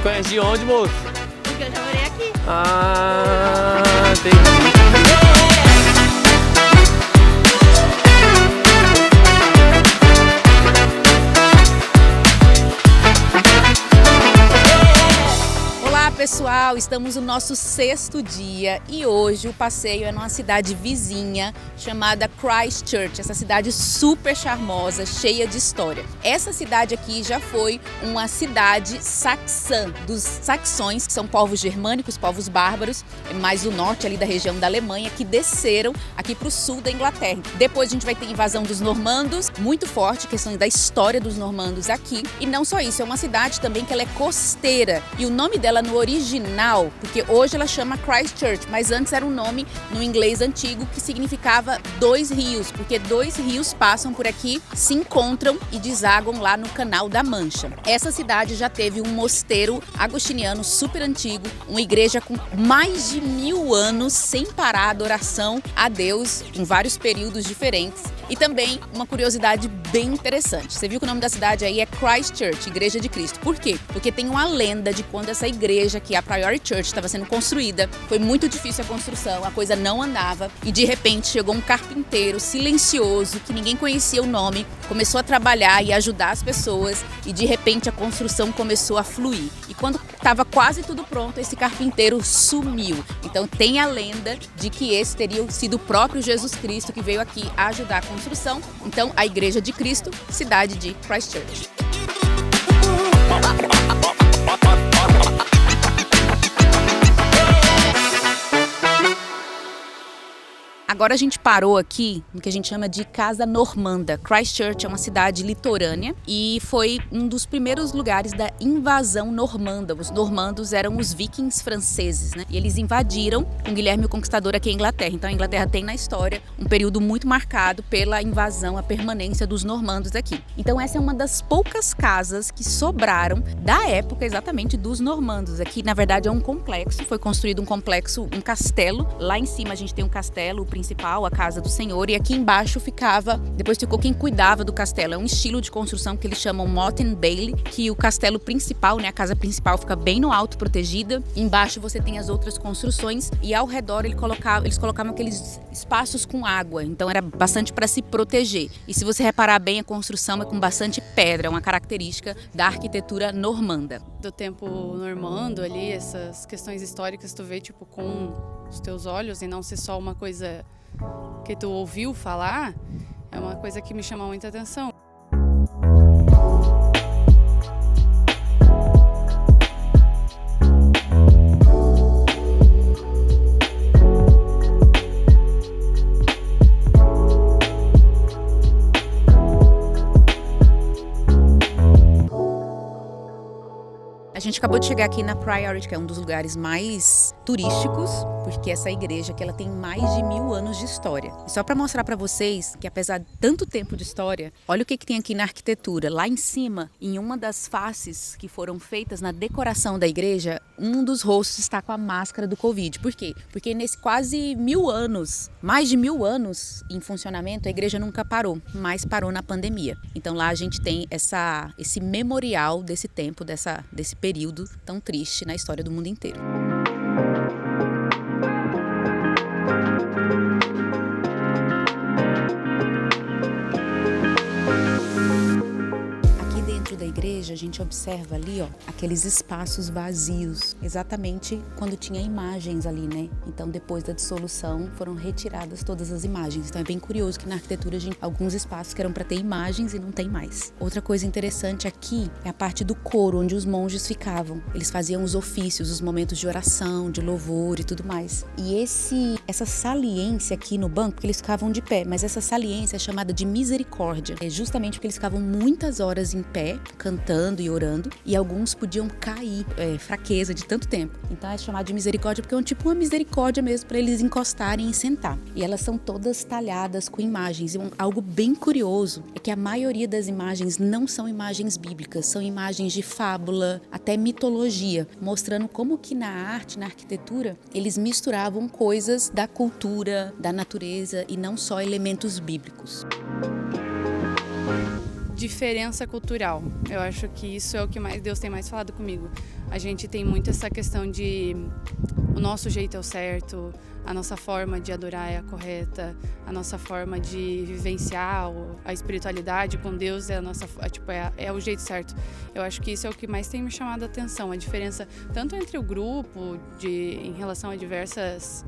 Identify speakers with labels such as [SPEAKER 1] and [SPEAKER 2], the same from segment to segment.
[SPEAKER 1] conhece de onde, moço?
[SPEAKER 2] Porque eu já morei aqui.
[SPEAKER 1] Ah, entendi.
[SPEAKER 2] Olá pessoal, estamos no nosso 6º dia e hoje o passeio é numa cidade vizinha chamada Christchurch, essa cidade super charmosa, cheia de história. Essa cidade aqui já foi uma cidade saxã, dos saxões, que são povos germânicos, povos bárbaros, mais do norte ali da região da Alemanha, que desceram aqui para o sul da Inglaterra. Depois a gente vai ter invasão dos normandos, muito forte, questão da história dos normandos aqui. E não só isso, é uma cidade também que ela é costeira e o nome dela no original, porque hoje ela chama Christchurch, mas antes era um nome no inglês antigo que significava dois rios, porque dois rios passam por aqui, se encontram e desaguam lá no Canal da Mancha. Essa cidade já teve um mosteiro agostiniano super antigo, uma igreja com mais de 1000 anos sem parar a adoração a Deus, em vários períodos diferentes. E também uma curiosidade bem interessante. Você viu que o nome da cidade aí é Christchurch, Igreja de Cristo. Por quê? Porque tem uma lenda de quando essa igreja, que é a Priority Church, estava sendo construída. Foi muito difícil a construção, a coisa não andava. E de repente chegou um carpinteiro silencioso, que ninguém conhecia o nome, começou a trabalhar e ajudar as pessoas. E de repente a construção começou a fluir. E quando estava quase tudo pronto, esse carpinteiro sumiu. Então tem a lenda de que esse teria sido o próprio Jesus Cristo que veio aqui ajudar a construção. Então, a Igreja de Cristo, cidade de Christchurch. Agora a gente parou aqui no que a gente chama de Casa Normanda. Christchurch é uma cidade litorânea e foi um dos primeiros lugares da invasão normanda. Os normandos eram os vikings franceses, né? E eles invadiram com Guilherme o Conquistador aqui em Inglaterra. Então a Inglaterra tem na história um período muito marcado pela invasão, a permanência dos normandos aqui. Então essa é uma das poucas casas que sobraram da época exatamente dos normandos. Aqui, na verdade, é um complexo. Foi construído um complexo, um castelo. Lá em cima a gente tem um castelo, o principal, a casa do Senhor, e aqui embaixo depois ficou quem cuidava do castelo. É um estilo de construção que eles chamam Motte and Bailey, que o castelo principal, né, a casa principal fica bem no alto, protegida. Embaixo você tem as outras construções e ao redor eles colocavam aqueles espaços com água, então era bastante para se proteger. E se você reparar bem, a construção é com bastante pedra, uma característica da arquitetura normanda.
[SPEAKER 3] Do tempo normando ali, essas questões históricas tu vê tipo com os teus olhos e não ser só uma coisa que tu ouviu falar, é uma coisa que me chama muita atenção.
[SPEAKER 2] A gente acabou de chegar aqui na Priority, que é um dos lugares mais turísticos, porque essa igreja aqui ela tem mais de 1000 anos de história. E só para mostrar para vocês que apesar de tanto tempo de história, olha o que tem aqui na arquitetura. Lá em cima, em uma das faces que foram feitas na decoração da igreja, um dos rostos está com a máscara do Covid. Por quê? Porque nesse quase 1000 anos, mais de 1000 anos em funcionamento, a igreja nunca parou, mas parou na pandemia. Então lá a gente tem esse memorial desse tempo, desse período tão triste na história do mundo inteiro. Da igreja, a gente observa ali, ó, aqueles espaços vazios, exatamente quando tinha imagens ali, né? Então, depois da dissolução, foram retiradas todas as imagens. Então, é bem curioso que na arquitetura, alguns espaços que eram para ter imagens e não tem mais. Outra coisa interessante aqui é a parte do coro, onde os monges ficavam. Eles faziam os ofícios, os momentos de oração, de louvor e tudo mais. E essa saliência aqui no banco, porque eles ficavam de pé, mas essa saliência é chamada de misericórdia. É justamente porque eles ficavam muitas horas em pé, cantando e orando, e alguns podiam cair, fraqueza de tanto tempo. Então é chamado de misericórdia porque é tipo uma misericórdia mesmo para eles encostarem e sentar. E elas são todas talhadas com imagens. E algo bem curioso é que a maioria das imagens não são imagens bíblicas, são imagens de fábula, até mitologia, mostrando como que na arte, na arquitetura, eles misturavam coisas da cultura, da natureza e não só elementos bíblicos.
[SPEAKER 3] diferença cultural. Eu acho que isso é o que mais Deus tem mais falado comigo. A gente tem muito essa questão de o nosso jeito é o certo, a nossa forma de adorar é a correta, a nossa forma de vivenciar a espiritualidade com Deus é a nossa, é o jeito certo. Eu acho que isso é o que mais tem me chamado a atenção, a diferença tanto entre o grupo em relação a diversas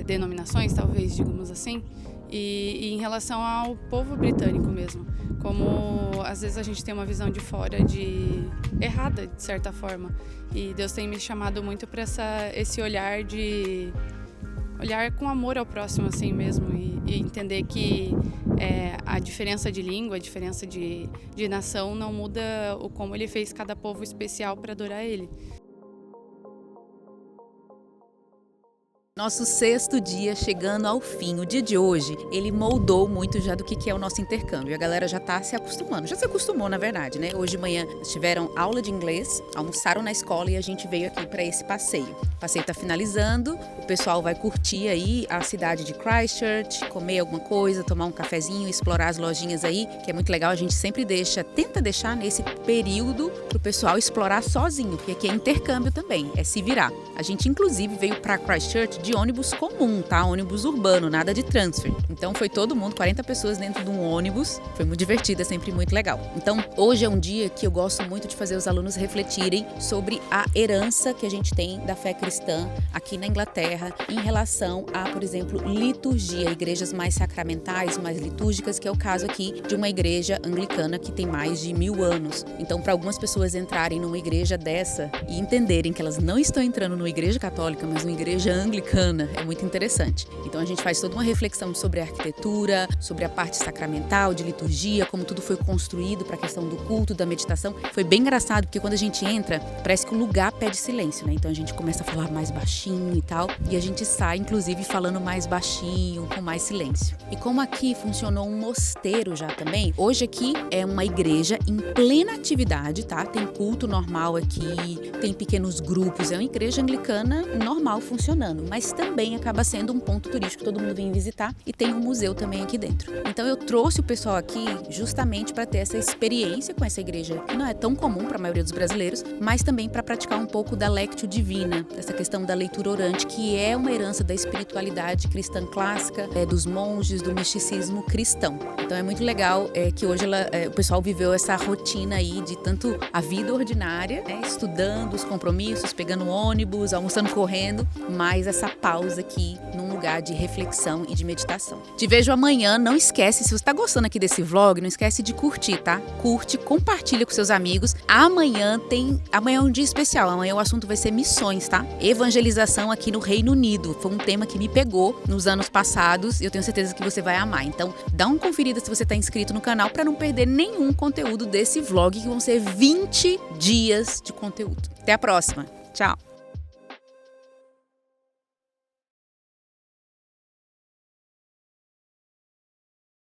[SPEAKER 3] denominações, talvez, digamos assim, e em relação ao povo britânico mesmo. Como às vezes a gente tem uma visão de fora errada, de certa forma. E Deus tem me chamado muito para esse olhar olhar com amor ao próximo assim mesmo e entender que a diferença de língua, a diferença de nação não muda o como Ele fez cada povo especial para adorar Ele.
[SPEAKER 2] Nosso 6º dia chegando ao fim. O dia de hoje, ele moldou muito já do que é o nosso intercâmbio. A galera já tá se acostumando. Já se acostumou, na verdade, né? Hoje de manhã tiveram aula de inglês, almoçaram na escola e a gente veio aqui para esse passeio. O passeio tá finalizando, o pessoal vai curtir aí a cidade de Christchurch, comer alguma coisa, tomar um cafezinho, explorar as lojinhas aí, que é muito legal. A gente sempre tenta deixar nesse período pro pessoal explorar sozinho, porque aqui é intercâmbio também, é se virar. A gente, inclusive, veio para Christchurch de ônibus comum, tá? Ônibus urbano, nada de transfer. Então foi todo mundo, 40 pessoas dentro de um ônibus. Foi muito divertido, é sempre muito legal. Então hoje é um dia que eu gosto muito de fazer os alunos refletirem sobre a herança que a gente tem da fé cristã aqui na Inglaterra em relação a, por exemplo, liturgia, igrejas mais sacramentais, mais litúrgicas, que é o caso aqui de uma igreja anglicana que tem mais de 1000 anos. Então, para algumas pessoas entrarem numa igreja dessa e entenderem que elas não estão entrando numa igreja católica, mas numa igreja anglicana, é muito interessante. Então a gente faz toda uma reflexão sobre a arquitetura, sobre a parte sacramental, de liturgia, como tudo foi construído para a questão do culto, da meditação. Foi bem engraçado, porque quando a gente entra, parece que o lugar pede silêncio, né? Então a gente começa a falar mais baixinho e tal, e a gente sai, inclusive, falando mais baixinho, com mais silêncio. E como aqui funcionou um mosteiro já também, hoje aqui é uma igreja em plena atividade, tá? Tem culto normal aqui, tem pequenos grupos, é uma igreja anglicana normal funcionando, mas também acaba sendo um ponto turístico que todo mundo vem visitar e tem um museu também aqui dentro. Então eu trouxe o pessoal aqui justamente para ter essa experiência com essa igreja, que não é tão comum para a maioria dos brasileiros, mas também para praticar um pouco da Lectio Divina, essa questão da leitura orante, que é uma herança da espiritualidade cristã clássica, dos monges, do misticismo cristão. Então é muito legal que hoje o pessoal viveu essa rotina aí de tanto a vida ordinária, estudando os compromissos, pegando ônibus, almoçando correndo, mas essa pausa aqui num lugar de reflexão e de meditação. Te vejo amanhã, não esquece, se você tá gostando aqui desse vlog, não esquece de curtir, tá? Curte, compartilha com seus amigos. Amanhã é um dia especial, amanhã o assunto vai ser missões, tá? Evangelização aqui no Reino Unido. Foi um tema que me pegou nos anos passados e eu tenho certeza que você vai amar. Então, dá uma conferida se você tá inscrito no canal para não perder nenhum conteúdo desse vlog, que vão ser 20 dias de conteúdo. Até a próxima. Tchau!